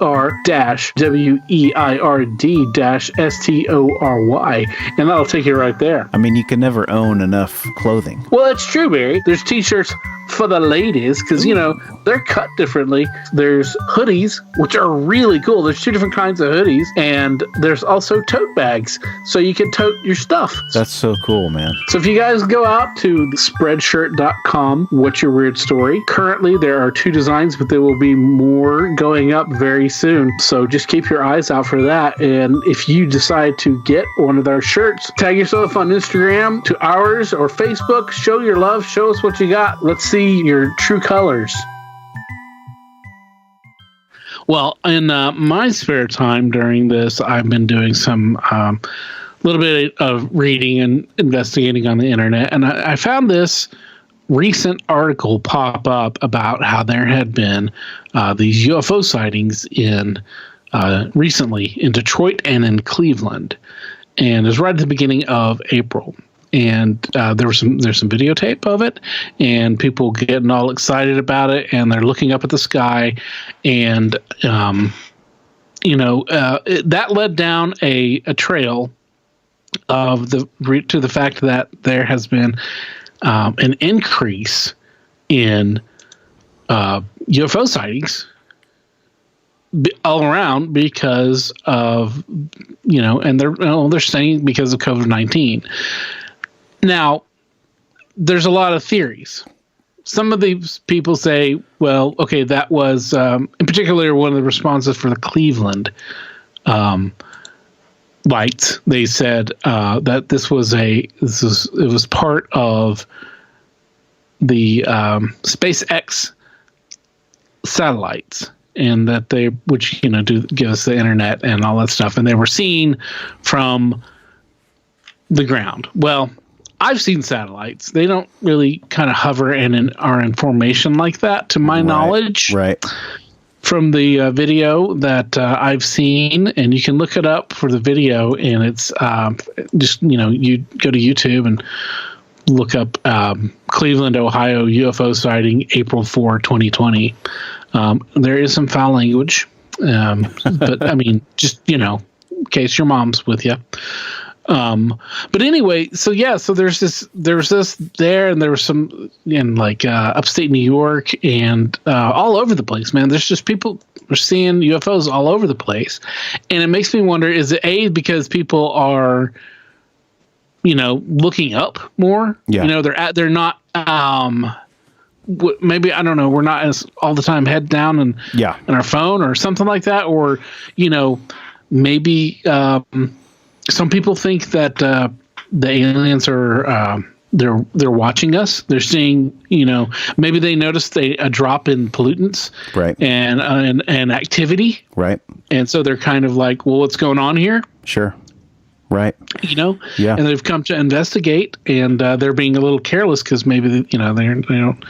YER-WEIRD-STORY, and that'll take you right there. I mean, you can never own enough clothing. Well, it's true, Barry. There's t-shirts for the ladies because, you know, they're cut differently. There's hoodies, which are really cool. There's two different kinds of hoodies, and there's also tote bags, so you can tote your stuff. That's so cool, man. So if you guys go out to spreadshirt.com, What's Your Weird Story, currently there are 2 designs, but there will be more going up very soon. So just keep your eyes out for that. And if you decide to get one of our shirts, tag yourself on Instagram to ours or Facebook. Show your love. Show us what you got. Let's see your true colors. Well, in my spare time during this, I've been doing some little bit of reading and investigating on the internet, and I found this recent article pop up about how there had been these UFO sightings in recently in Detroit and in Cleveland, and it was right at the beginning of April. And there's some videotape of it, and people getting all excited about it, and they're looking up at the sky, and that led down a trail of to the fact that there has been an increase in UFO sightings all around because of, and they're saying because of COVID-19. Now, there's a lot of theories. Some of these people say, well, okay, that was in particular one of the responses for the Cleveland lights. They said that it was part of the SpaceX satellites, and that which do give us the internet and all that stuff, and they were seen from the ground. Well, I've seen satellites. They don't really kind of hover and are in formation like that, to my knowledge. Right. From the video that I've seen, and you can look it up for the video, and it's just, you go to YouTube and look up Cleveland, Ohio UFO sighting April 4, 2020. There is some foul language, but I mean, just, in case your mom's with you. But anyway, so there's this there, and there was some in upstate New York and all over the place, man. There's just people are seeing UFOs all over the place, and it makes me wonder: is it because people are, looking up more? Yeah. They're not. Maybe, I don't know. We're not as all the time head down and in our phone or something like that, or maybe. Some people think that the aliens are they're watching us. They're seeing, maybe they noticed a drop in pollutants, right, and activity, right, and so they're kind of like, well, what's going on here? Sure, right, and they've come to investigate, and they're being a little careless because maybe they don't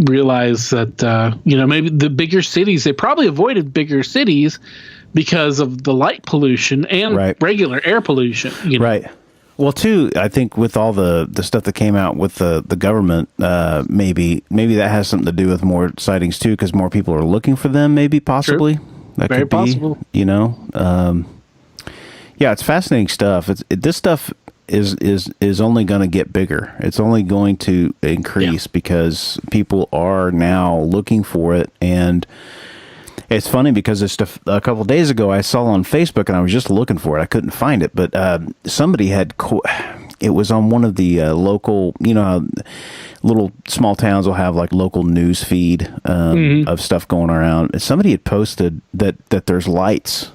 realize that maybe the bigger cities, they probably avoided bigger cities because of the light pollution and regular air pollution. Right. Well, too, I think with all the stuff that came out with the government, maybe that has something to do with more sightings too, because more people are looking for them. Maybe, possibly, that very could be possible. It's fascinating stuff. This stuff is only going to get bigger. It's only going to increase because people are now looking for it. And it's funny because a couple of days ago I saw on Facebook, and I was just looking for it. I couldn't find it, but somebody had. It was on one of the local. How little small towns will have like local news feed of stuff going around. Somebody had posted that there's lights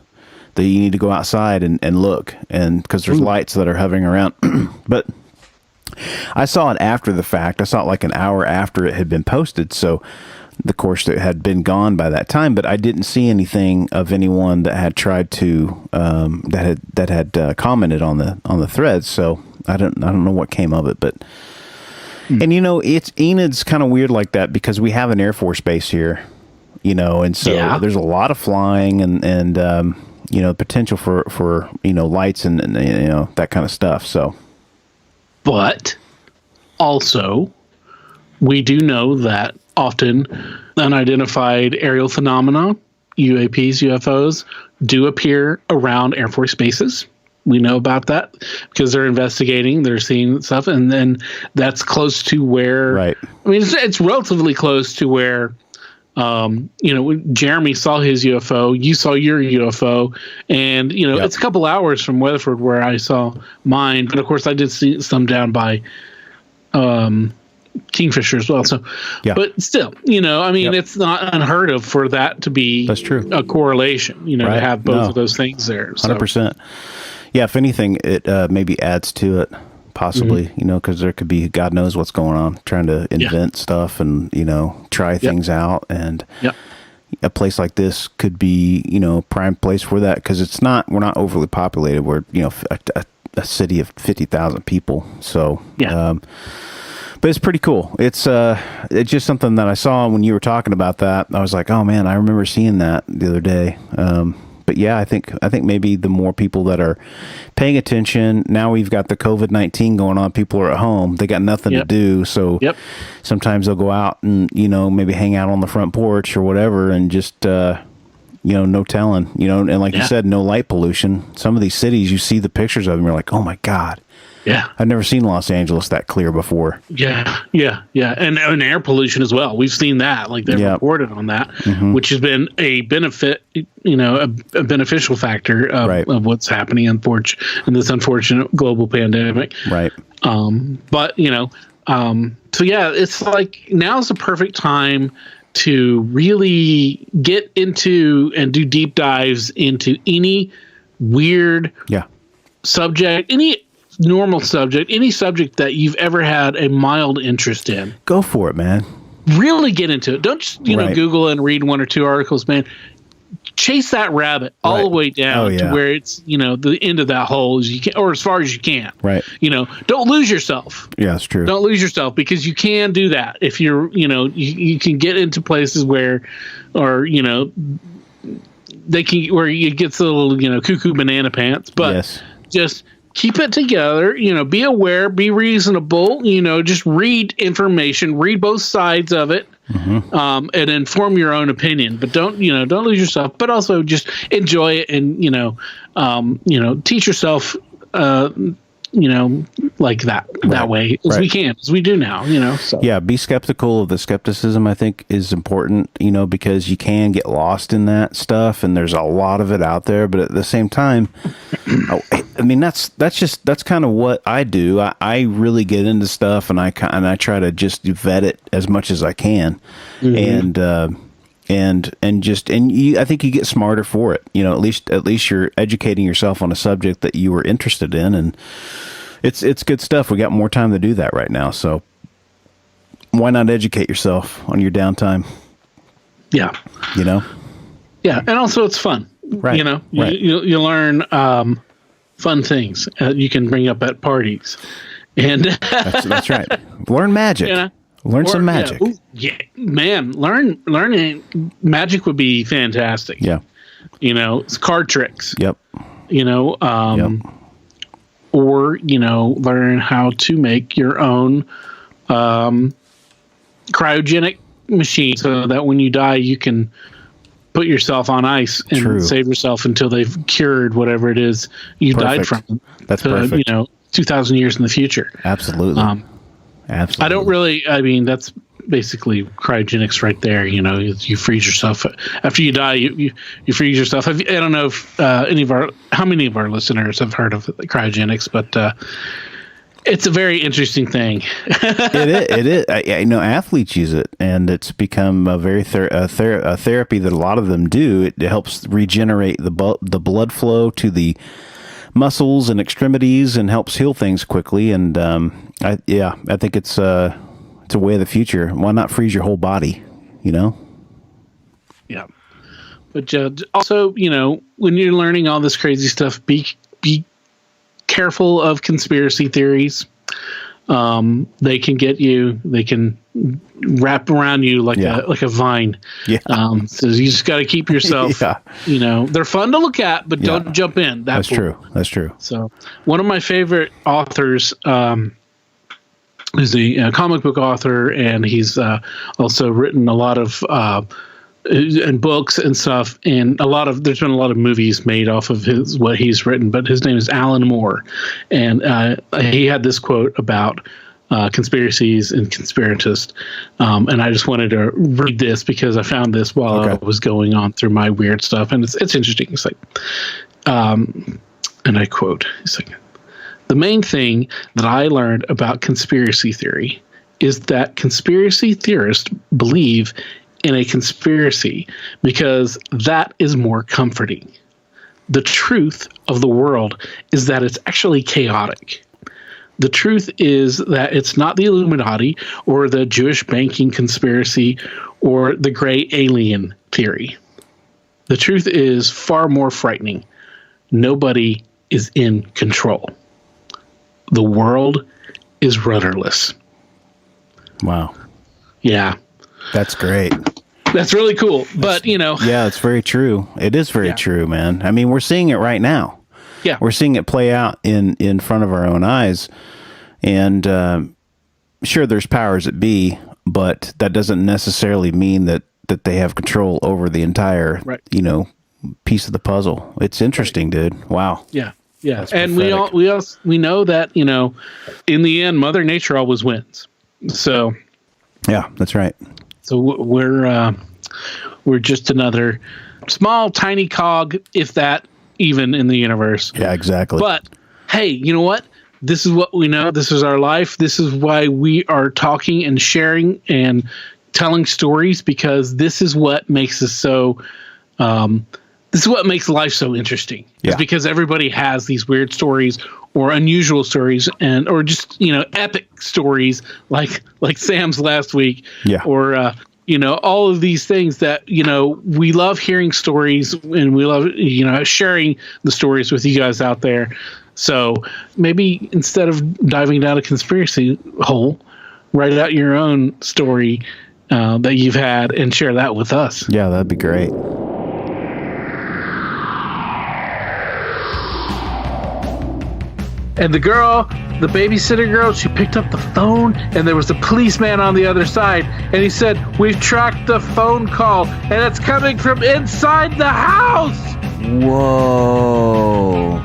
that you need to go outside and look, and because there's lights that are hovering around. But I saw it after the fact. I saw it like an hour after it had been posted. So. Of course, it had been gone by that time, but I didn't see anything of anyone that had tried to that had commented on the threads. So I don't know what came of it, but and it's Enid's kind of weird like that because we have an Air Force base here, and so there's a lot of flying and potential for lights and that kind of stuff. So, but also we do know that. Often, unidentified aerial phenomena, UAPs, UFOs, do appear around Air Force bases. We know about that because they're investigating, they're seeing stuff, and then that's close to where. Right. I mean, it's relatively close to where, Jeremy saw his UFO, you saw your UFO, and it's a couple hours from Weatherford where I saw mine, but of course I did see some down by. Kingfisher as well. So, but still, it's not unheard of for that to be a correlation, to have both of those things there. 100%. Yeah. If anything, it maybe adds to it possibly, because there could be, God knows what's going on, trying to invent stuff and, try things out. And a place like this could be, a prime place for that. Cause we're not overly populated. We're, a city of 50,000 people. So, but it's pretty cool. It's just something that I saw when you were talking about that. I was like, oh man, I remember seeing that the other day. But yeah, I think maybe the more people that are paying attention, now we've got the COVID-19 going on. People are at home. They got nothing to do. So sometimes they'll go out and, maybe hang out on the front porch or whatever and just, no telling, and like you said, no light pollution. Some of these cities, you see the pictures of them, you're like, oh my God. Yeah. I've never seen Los Angeles that clear before. Yeah. And air pollution as well. We've seen that. Like they've reported on that, which has been a benefit, a beneficial factor of what's happening in this unfortunate global pandemic. Right. But, so yeah, it's like now's the perfect time to really get into and do deep dives into any weird subject, any normal subject, any subject that you've ever had a mild interest in. Go for it, man. Really get into it. Don't just Google and read one or two articles, man. Chase that rabbit all the way down to where it's the end of that hole as you can, or as far as you can. Right. Don't lose yourself. Yeah, it's true. Don't lose yourself, because you can do that if you're you can get into places where, or they can, where it gets a little cuckoo banana pants, but just keep it together, be aware, be reasonable, just read information, read both sides of it, and inform your own opinion, but don't lose yourself, but also just enjoy it and, teach yourself, like that way as we can, as we do now, so. Yeah. Be skeptical of the skepticism, I think, is important, because you can get lost in that stuff and there's a lot of it out there, but at the same time, I mean, that's kind of what I do. I really get into stuff and I try to just vet it as much as I can. And I think you get smarter for it. At least you're educating yourself on a subject that you were interested in, and it's good stuff. We got more time to do that right now, so why not educate yourself on your downtime? Yeah. Yeah, and also it's fun. Right. You learn fun things you can bring up at parties, and that's right. Learn magic. Learn some magic. Man, learning magic would be fantastic. Yeah. It's card tricks. Yep. Or, learn how to make your own cryogenic machine so that when you die, you can put yourself on ice and save yourself until they've cured whatever it is you died from. That's perfect. 2,000 years in the future. Absolutely. Absolutely. I don't really, that's basically cryogenics right there. You freeze yourself after you die. You freeze yourself. I don't know if how many of our listeners have heard of cryogenics, but it's a very interesting thing. It is. Athletes use it, and it's become a very therapy that a lot of them do. It helps regenerate the blood flow to the muscles and extremities and helps heal things quickly. And I think it's a way of the future. Why not freeze your whole body? Yeah. But also, when you're learning all this crazy stuff, be careful of conspiracy theories. They can get you. They can wrap around you like a vine. Yeah. So you just got to keep yourself. They're fun to look at, but don't jump in. That's true. That's true. So one of my favorite authors is a comic book author, and he's also written a lot of and books and stuff, and there's been a lot of movies made off of what he's written, but his name is Alan Moore, and he had this quote about conspiracies and conspiratists, and I just wanted to read this because I found this while I was going on through my weird stuff, and it's interesting. It's like, and I quote, it's like, "The main thing that I learned about conspiracy theory is that conspiracy theorists believe in a conspiracy because that is more comforting. The truth of the world is that it's actually chaotic. The truth is that it's not the Illuminati or the Jewish banking conspiracy or the gray alien theory. The truth is far more frightening. Nobody is in control. The world is rudderless." Wow. Yeah. That's great. That's really cool. But, Yeah, it's very true. It is very true, man. I mean, we're seeing it right now. Yeah. We're seeing it play out in front of our own eyes. And sure, there's powers that be, but that doesn't necessarily mean that they have control over the entire, piece of the puzzle. It's interesting, dude. Wow. Yeah. Yeah. That's And prophetic. we know that, in the end, Mother Nature always wins. So Yeah, that's right. we're just another small, tiny cog, if that even, in the universe. Yeah, exactly. But hey, you know what? This is what we know. This is our life. This is why we are talking and sharing and telling stories, because this is what makes us so. This is what makes life so interesting. Yeah. It's because everybody has these weird stories or unusual stories, or just epic stories like Sam's last week. Yeah. Or all of these things that we love hearing stories, and we love sharing the stories with you guys out there. So maybe instead of diving down a conspiracy hole, write out your own story that you've had and share that with us. Yeah, that'd be great. And the girl, the babysitter girl, she picked up the phone, and there was a policeman on the other side, and he said, "We've tracked the phone call, and it's coming from inside the house." Whoa.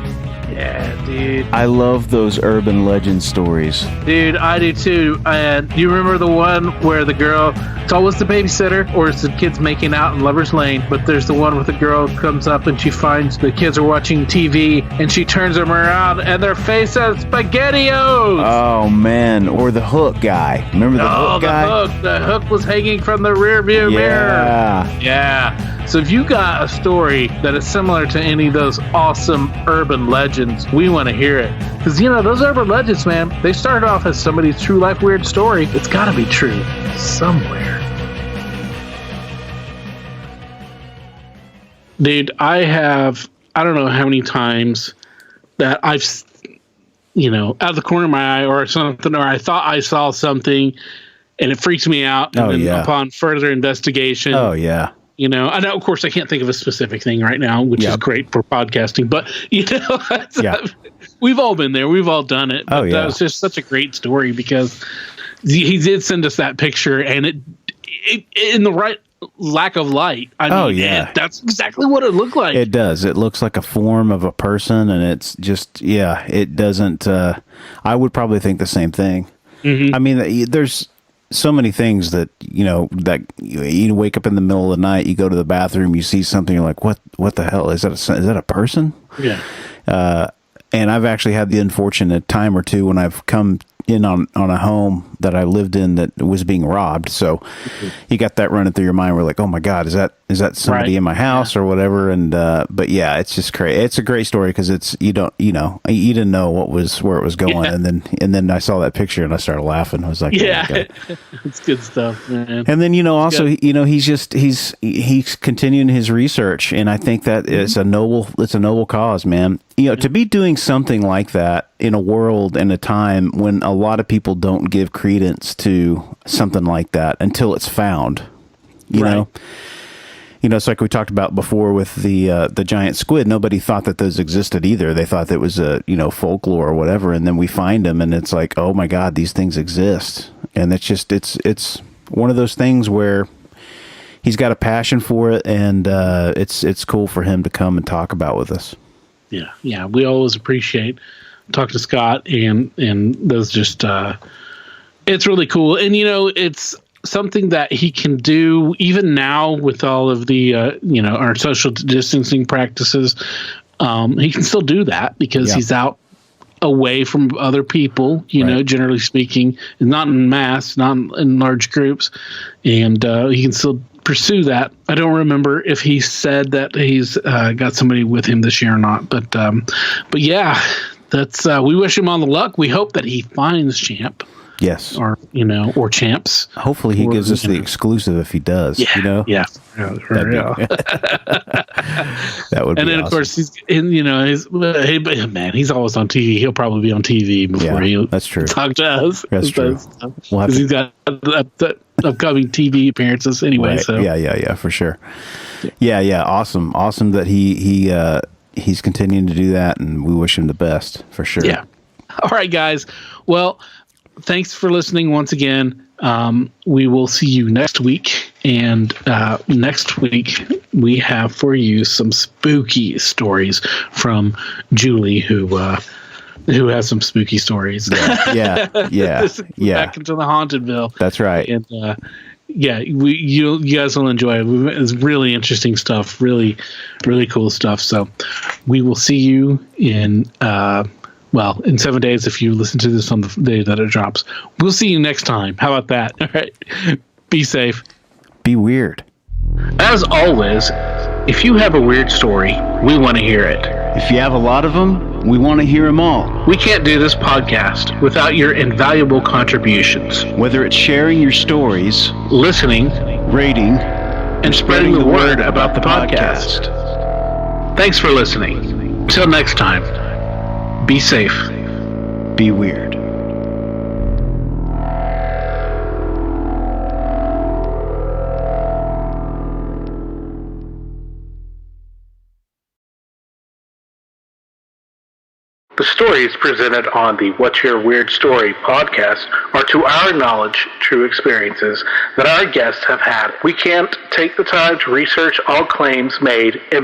Yeah, dude. I love those urban legend stories. Dude, I do too. And do you remember the one where the girl, it's always the babysitter, or it's the kids making out in Lover's Lane, but there's the one where the girl comes up and she finds the kids are watching TV, and she turns them around and their face has SpaghettiOs. Oh, man. Or the hook guy. Remember the hook guy? The hook was hanging from the rear view mirror. Yeah. So if you got a story that is similar to any of those awesome urban legends, we want to hear it. Because, those urban legends, man, they started off as somebody's true life weird story. It's got to be true somewhere. Dude, I don't know how many times that I've, out of the corner of my eye or something, or I thought I saw something and it freaks me out. And then upon further investigation. Oh, yeah. I know, of course, I can't think of a specific thing right now, which is great for podcasting. But, we've all been there. We've all done it. But that was just such a great story, because he did send us that picture, and it in the right lack of light. That's exactly what it looked like. It does. It looks like a form of a person, and it's just, it doesn't. I would probably think the same thing. Mm-hmm. I mean, there's so many things that that you wake up in the middle of the night, you go to the bathroom, you see something, you're like, what the hell is that? Is that a person? Yeah. And I've actually had the unfortunate time or two when I've come in on a home that I lived in that was being robbed. So you got that running through your mind. We're like, oh my God, is that somebody in my house or whatever? And, but yeah, it's just crazy. It's a great story, because it's, you didn't know where it was going. Yeah. And then I saw that picture and I started laughing. I was like, yeah, oh my God. It's good stuff, man. And then, also, he's continuing his research. And I think that it's a noble cause, man. To be doing something like that in a world and a time when a lot of people don't give credence to something like that until it's found, you know, it's like we talked about before with the giant squid. Nobody thought that those existed either. They thought that was folklore or whatever. And then we find them, and it's like, oh my God, these things exist. And it's just, it's one of those things where he's got a passion for it, and it's cool for him to come and talk about with us. Yeah. We always appreciate talking to Scott, and those just, it's really cool. And, it's something that he can do even now with all of the, our social distancing practices. He can still do that because he's out away from other people, generally speaking, not in mass, not in large groups. And he can still pursue that. I don't remember if he said that he's got somebody with him this year or not, but yeah, that's we wish him all the luck. We hope that he finds Champ. Yes. Or Champs. Hopefully he gives us the exclusive if he does. Yeah. Yeah. That would be and then awesome. Of course he's always on TV. He'll probably be on TV before he that's true. talk to us. That's true. Because he's got the upcoming TV appearances anyway. Right. So Yeah, for sure. Yeah. Awesome that he's continuing to do that, and we wish him the best for sure. Yeah. All right, guys. Well, thanks for listening once again. We will see you next week. And next week, we have for you some spooky stories from Julie, who has some spooky stories. Yeah. Back into the Hauntedville. That's right. And you guys will enjoy it. It's really interesting stuff, really, really cool stuff. So we will see you in 7 days if you listen to this on the day that it drops. We'll see you next time. How about that? All right. Be safe. Be weird. As always, if you have a weird story, we want to hear it. If you have a lot of them, we want to hear them all. We can't do this podcast without your invaluable contributions. Whether it's sharing your stories, listening, rating, and spreading the word about the podcast. Thanks for listening. Till next time, be safe. Be weird. The stories presented on the What's Your Weird Story podcast are, to our knowledge, true experiences that our guests have had. We can't take the time to research all claims made in